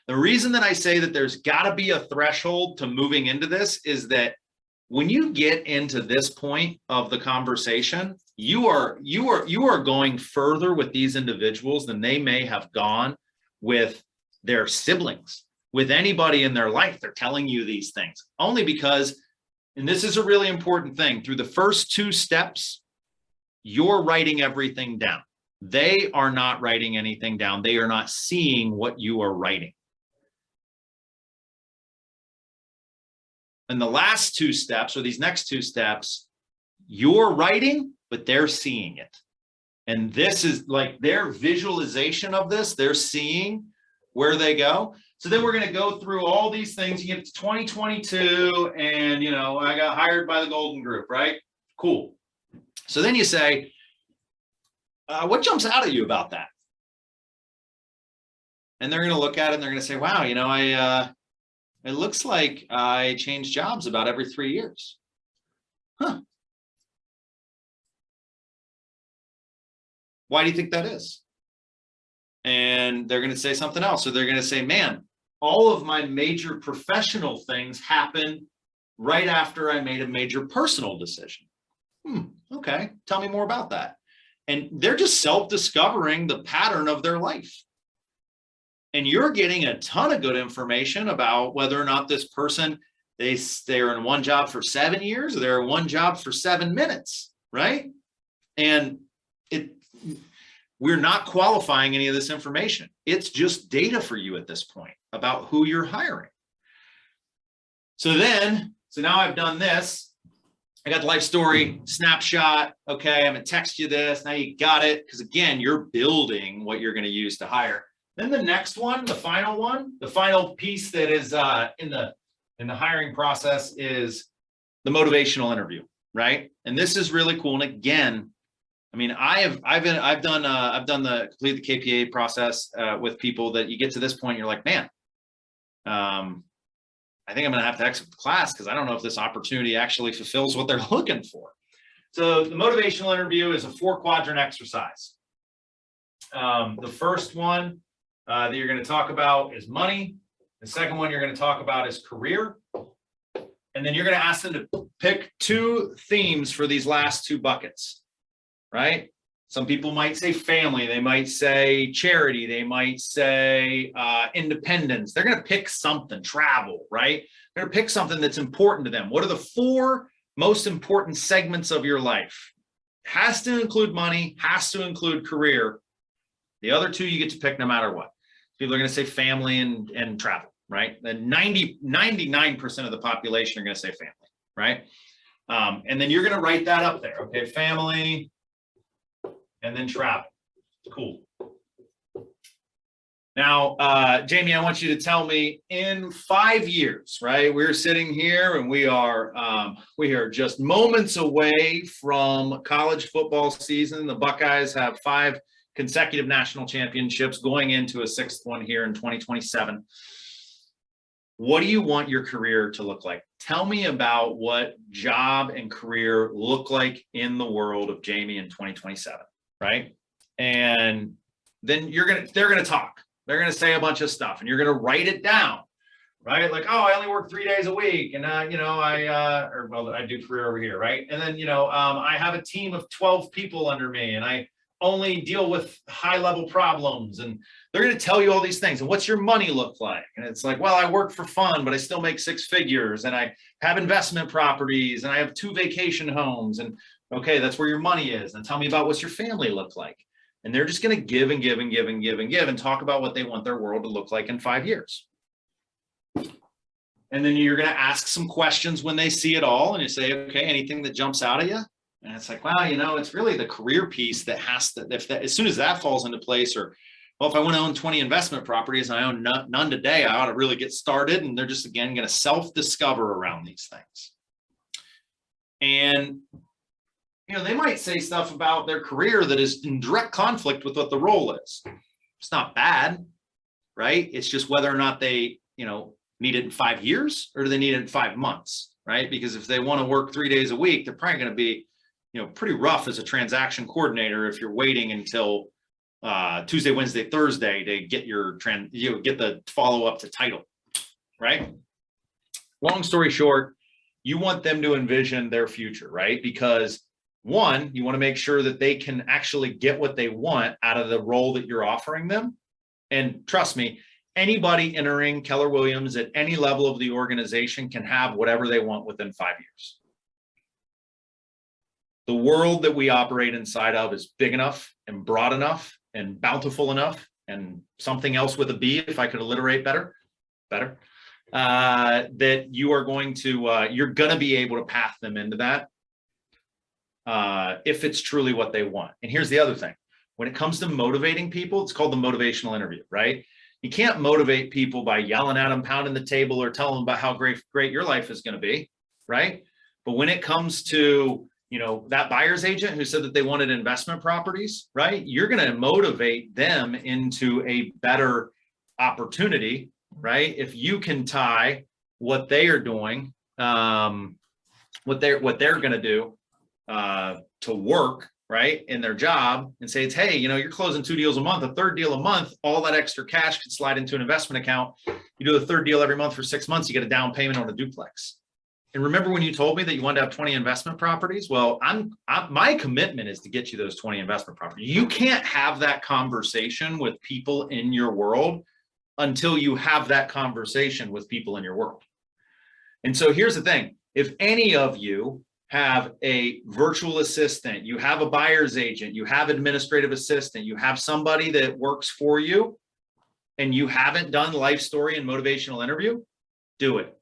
The reason that I say that there's got to be a threshold to moving into this is that when you get into this point of the conversation, you are going further with these individuals than they may have gone with their siblings, with anybody in their life. They're telling you these things only because, and this is a really important thing, through the first 2 steps, you're writing everything down. They are not writing anything down. They are not seeing what you are writing. And the last 2 steps, or these next 2 steps, you're writing, but they're seeing it. And this is like their visualization of this. They're seeing where they go. So then we're going to go through all these things. You get to 2022 and, you know, I got hired by the Golden Group, right? Cool. So then you say, what jumps out at you about that? And they're going to look at it and they're going to say, wow, you know, it looks like I change jobs about every 3 years. Huh. Why do you think that is? And they're going to say something else. So they're going to say, man, all of my major professional things happen right after I made a major personal decision. Okay, tell me more about that. And they're just self-discovering the pattern of their life. And you're getting a ton of good information about whether or not this person, they're in one job for 7 years or they're in one job for 7 minutes, right? And we're not qualifying any of this information. It's just data for you at this point about who you're hiring. So now I've done this. I got the life story snapshot. Okay, I'm gonna text you this. Now you got it. Because again, you're building what you're gonna use to hire. Then the next one, the final piece that is in the hiring process is the motivational interview, right? And this is really cool. And again, I mean, I've done the complete the KPA process with people that you get to this point, you're like, man, I think I'm going to have to exit the class because I don't know if this opportunity actually fulfills what they're looking for. So the motivational interview is a 4-quadrant exercise. The first one that you're going to talk about is money. The second one you're going to talk about is career. And then you're going to ask them to pick 2 themes for these last 2 buckets, right? Some people might say family, they might say charity, they might say independence. They're going to pick something, travel, right? They're going to pick something that's important to them. What are the 4 most important segments of your life? Has to include money, has to include career. The other 2 you get to pick no matter what. People are going to say family and travel, right? Then 99% of the population are going to say family, right? And then you're going to write that up there, okay? Family, and then travel. Cool. Now, Jamie, I want you to tell me in 5 years, right? We're sitting here and we are just moments away from college football season. The Buckeyes have 5 consecutive national championships going into a 6th one here in 2027. What do you want your career to look like? Tell me about what job and career look like in the world of Jamie in 2027. Right. And then they're going to talk. They're going to say a bunch of stuff and you're going to write it down. Right. Like, oh, I only work 3 days a week. And, I do career over here. Right. And then, I have a team of 12 people under me and I only deal with high level problems. And they're going to tell you all these things. And what's your money look like? And it's like, well, I work for fun, but I still make 6 figures and I have investment properties and I have 2 vacation homes. And okay, that's where your money is. And tell me about what's your family look like. And they're just going to give and give and give and give and give and talk about what they want their world to look like in 5 years. And then you're going to ask some questions when they see it all. And you say, okay, anything that jumps out at you? And it's like, wow, it's really the career piece that has to, as soon as that falls into place, or, well, if I want to own 20 investment properties and I own none today, I ought to really get started. And they're just, again, going to self-discover around these things. And they might say stuff about their career that is in direct conflict with what the role is. It's not bad, right? It's just whether or not they, need it in 5 years or do they need it in 5 months, right? Because if they want to work 3 days a week, they're probably going to be, pretty rough as a transaction coordinator if you're waiting until Tuesday, Wednesday, Thursday to get get the follow up to title, right? Long story short, you want them to envision their future, right? Because 1, you want to make sure that they can actually get what they want out of the role that you're offering them. And trust me, anybody entering Keller Williams at any level of the organization can have whatever they want within 5 years. The world that we operate inside of is big enough and broad enough and bountiful enough, and something else with a B, if I could alliterate better, that you are going to, you're going to be able to path them into that. If it's truly what they want. And here's the other thing. When it comes to motivating people, it's called the motivational interview, right? You can't motivate people by yelling at them, pounding the table, or telling them about how great your life is going to be, right? But when it comes to, that buyer's agent who said that they wanted investment properties, right? You're going to motivate them into a better opportunity, right? If you can tie what they are doing, what they're going to do, to work, right, in their job, and say, it's, hey, you're closing 2 deals a month, a 3rd deal a month, all that extra cash could slide into an investment account. You do the 3rd deal every month for 6 months, you get a down payment on a duplex. And remember when you told me that you wanted to have 20 investment properties? Well, my commitment is to get you those 20 investment properties. You can't have that conversation with people in your world until you have that conversation with people in your world. And so here's the thing. If any of you have a virtual assistant, you have a buyer's agent, you have administrative assistant, you have somebody that works for you, and you haven't done life story and motivational interview, do it.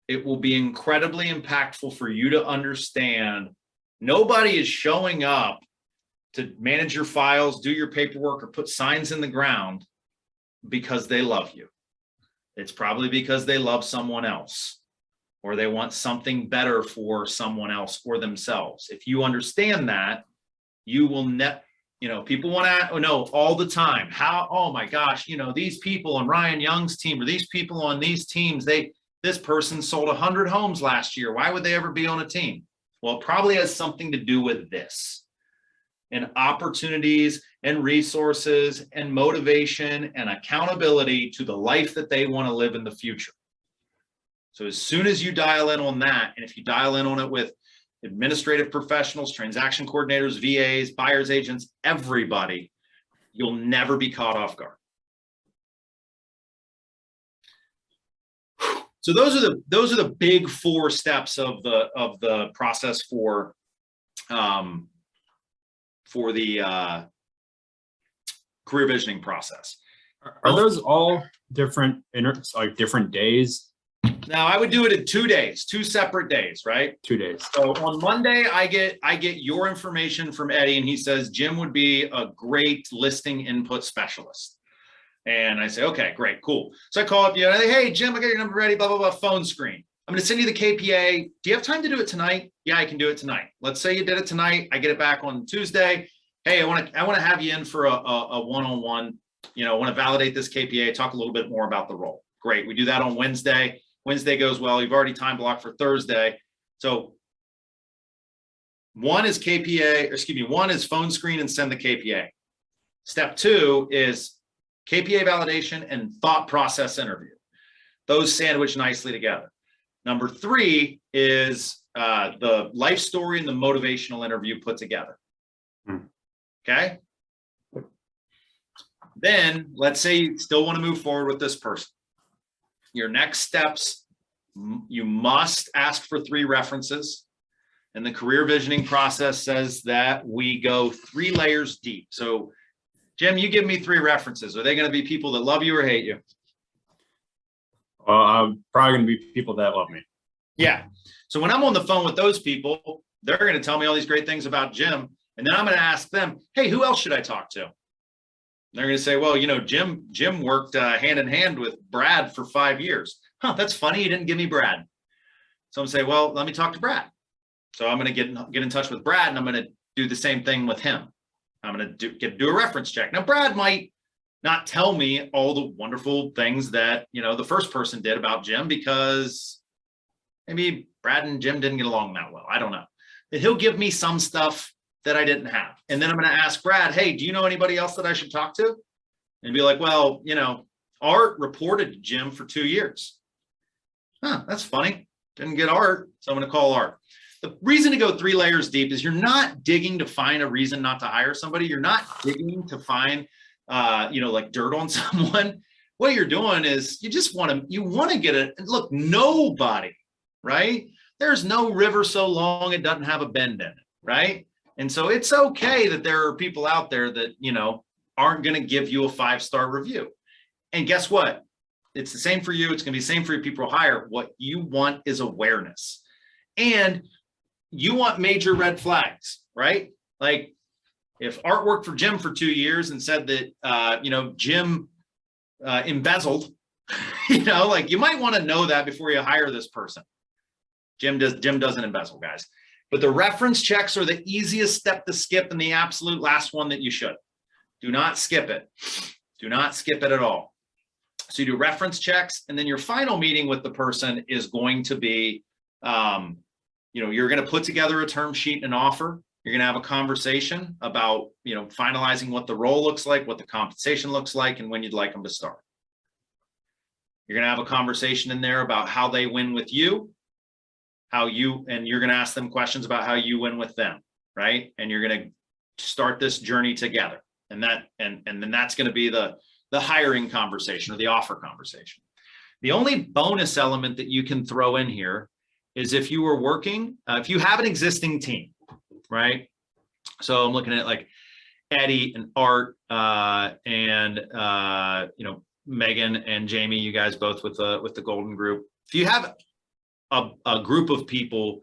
it will be incredibly impactful for you to understand nobody is showing up to manage your files, do your paperwork, or put signs in the ground because they love you. It's probably because they love someone else, or they want something better for someone else or themselves. If you understand that, you will people want to know all the time how, oh my gosh, these people on Ryan Young's team, or these people on these teams, this person sold 100 homes last year. Why would they ever be on a team? Well, it probably has something to do with this, and opportunities and resources and motivation and accountability to the life that they want to live in the future. So as soon as you dial in on that, and if you dial in on it with administrative professionals, transaction coordinators, VAs, buyers agents, everybody, you'll never be caught off guard. So those are the big 4 steps of the process for the career visioning process. Are those all different different days? Now I would do it in 2 days, 2 separate days, right? 2 days. So on Monday, I get your information from Eddie, and he says Jim would be a great listing input specialist. And I say, okay, great, cool. So I call up you and I say, hey, Jim, I got your number ready, blah, blah, blah, phone screen. I'm going to send you the KPA. Do you have time to do it tonight? Yeah, I can do it tonight. Let's say you did it tonight. I get it back on Tuesday. Hey, I want to have you in for a one-on-one. I want to validate this KPA, talk a little bit more about the role. Great. We do that on Wednesday. Wednesday goes well. You've already time blocked for Thursday. So one is phone screen and send the KPA. Step 2 is KPA validation and thought process interview. Those sandwich nicely together. Number 3 is the life story and the motivational interview put together. Okay. Then let's say you still want to move forward with this person. Your next steps, you must ask for 3 references. And the career visioning process says that we go 3 layers deep. So Jim, you give me 3 references. Are they going to be people that love you or hate you? I'm probably going to be people that love me. Yeah. So when I'm on the phone with those people, they're going to tell me all these great things about Jim. And then I'm going to ask them, hey, who else should I talk to? And they're going to say, well, Jim worked hand in hand with Brad for 5 years. Huh, that's funny. You didn't give me Brad. So I'm going to say, well, let me talk to Brad. So I'm going to get in touch with Brad, and I'm going to do the same thing with him. I'm going to do a reference check. Now, Brad might not tell me all the wonderful things that, the first person did about Jim, because maybe Brad and Jim didn't get along that well. I don't know. But he'll give me some stuff that I didn't have. And then I'm going to ask Brad, hey, do you know anybody else that I should talk to? And be like, well, Art reported to Jim for 2 years. Huh, that's funny. Didn't get Art. So I'm going to call Art. The reason to go 3 layers deep is you're not digging to find a reason not to hire somebody. You're not digging to find, like dirt on someone. What you're doing is you want to get it. Look, nobody, right? There's no river so long it doesn't have a bend in it, right? And so it's okay that there are people out there that, aren't going to give you a 5-star review. And guess what? It's the same for you. It's going to be the same for your people to hire. What you want is awareness. And you want major red flags, right? Like if Art worked for Jim for 2 years and said that, Jim embezzled, you might want to know that before you hire this person. Jim doesn't embezzle, guys. But the reference checks are the easiest step to skip, and the absolute last one that you should. Do not skip it. Do not skip it at all. So you do reference checks, and then your final meeting with the person is going to be, you're going to put together a term sheet and an offer. You're going to have a conversation about, finalizing what the role looks like, what the compensation looks like, and when you'd like them to start. You're going to have a conversation in there about how they win with you, and you're going to ask them questions about how you win with them, right? And you're going to start this journey together. And then that's going to be the hiring conversation or the offer conversation. The only bonus element that you can throw in here is if you were working, if you have an existing team, right? So I'm looking at like Eddie and Art and Megan and Jamie, you guys both with the Golden Group. If you have a group of people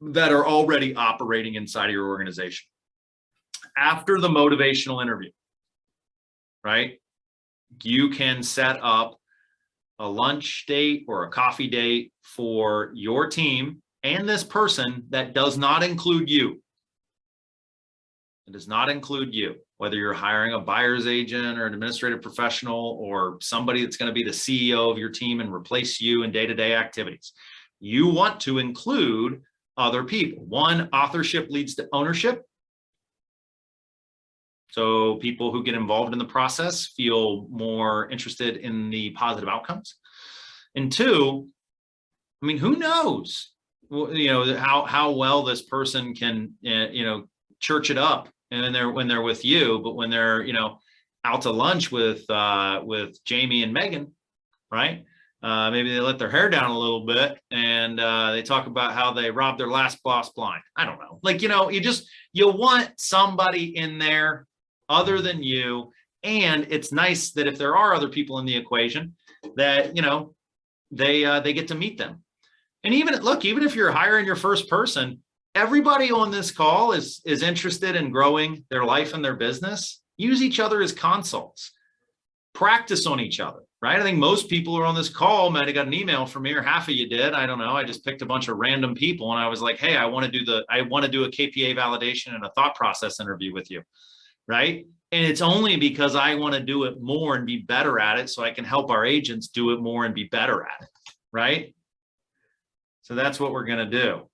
that are already operating inside of your organization. After the motivational interview, right? You can set up a lunch date or a coffee date for your team and this person that does not include you. It does not include you, whether you're hiring a buyer's agent or an administrative professional or somebody that's going to be the CEO of your team and replace you in day-to-day activities. You want to include other people. One, authorship leads to ownership. So people who get involved in the process feel more interested in the positive outcomes. And two, I mean, who knows, you know, how well this person can, you know, church it up and when they're with you, but when they're, you know, out to lunch with Jamie and Megan, right? Maybe they let their hair down a little bit and they talk about how they robbed their last boss blind. I don't know. Like, you know, you want somebody in there other than you. And it's nice that if there are other people in the equation that, you know, they get to meet them. And even if you're hiring your first person, everybody on this call is interested in growing their life and their business. Use each other as consults. Practice on each other, right? I think most people who are on this call might have got an email from me, or half of you did. I don't know. I just picked a bunch of random people and I was like, hey, I want to do a KPA validation and a thought process interview with you, right? And it's only because I want to do it more and be better at it so I can help our agents do it more and be better at it, right? So that's what we're going to do.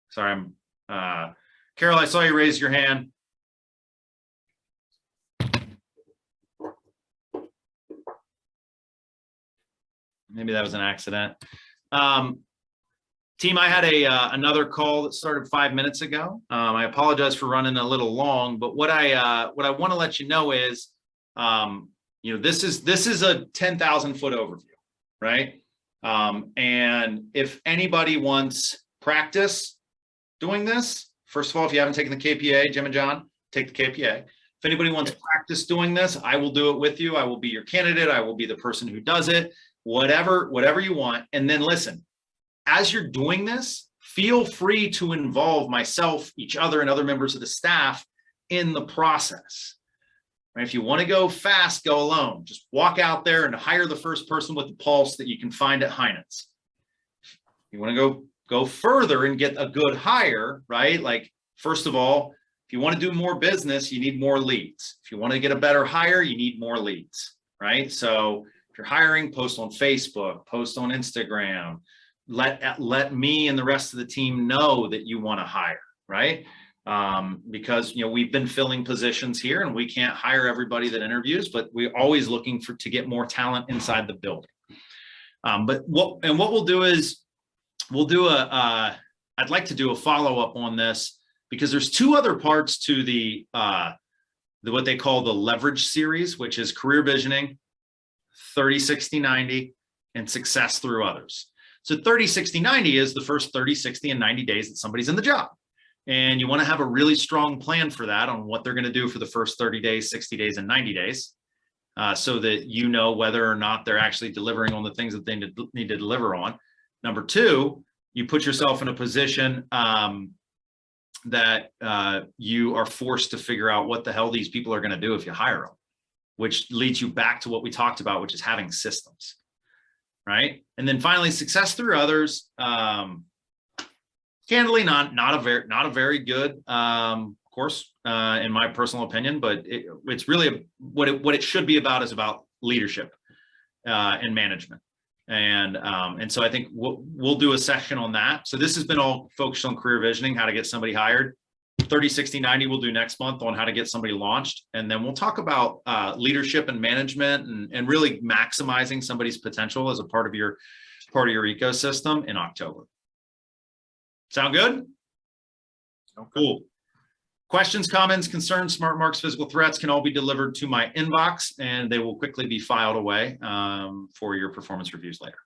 Sorry, Carol, I saw you raise your hand. Maybe that was an accident. Team, I had another call that started 5 minutes ago. I apologize for running a little long, but what I want to let you know is, you know, this is a 10,000 foot overview, right? And if anybody wants practice doing this, first of all, if you haven't taken the KPA, Jim and John, take the KPA. If anybody wants practice doing this, I will do it with you. I will be your candidate. I will be the person who does it, whatever you want. And then listen, as you're doing this, feel free to involve myself, each other, and other members of the staff in the process. Right? If you want to go fast, go alone. Just walk out there and hire the first person with the pulse that you can find at Heinz. You want to go further and get a good hire, right? Like, first of all, if you want to do more business, you need more leads. If you want to get a better hire, you need more leads, right? So if you're hiring, post on Facebook, post on Instagram, let me and the rest of the team know that you want to hire, right? Because, you know, we've been filling positions here and we can't hire everybody that interviews, but we're always looking to get more talent inside the building. But what we'll do is I'd like to do a follow-up on this because there's two other parts to the what they call the leverage series, which is career visioning, 30, 60, 90, and success through others. So 30, 60, 90 is the first 30, 60, and 90 days that somebody's in the job. And you want to have a really strong plan for that on what they're going to do for the first 30 days, 60 days, and 90 days, so that you know whether or not they're actually delivering on the things that they need to deliver on. Number two, you put yourself in a position that you are forced to figure out what the hell these people are going to do if you hire them, which leads you back to what we talked about, which is having systems. Right. And then finally, success through others. Candidly, not a very good course, in my personal opinion, but it's really what it should be about is about leadership and management. And so I think we'll do a session on that. So this has been all focused on career visioning, how to get somebody hired. 30, 60, 90 we'll do next month on how to get somebody launched. And then we'll talk about leadership and management and really maximizing somebody's potential as a part of your ecosystem in October. Sound good? Okay. Cool. Questions, comments, concerns, smart marks, physical threats can all be delivered to my inbox and they will quickly be filed away for your performance reviews later.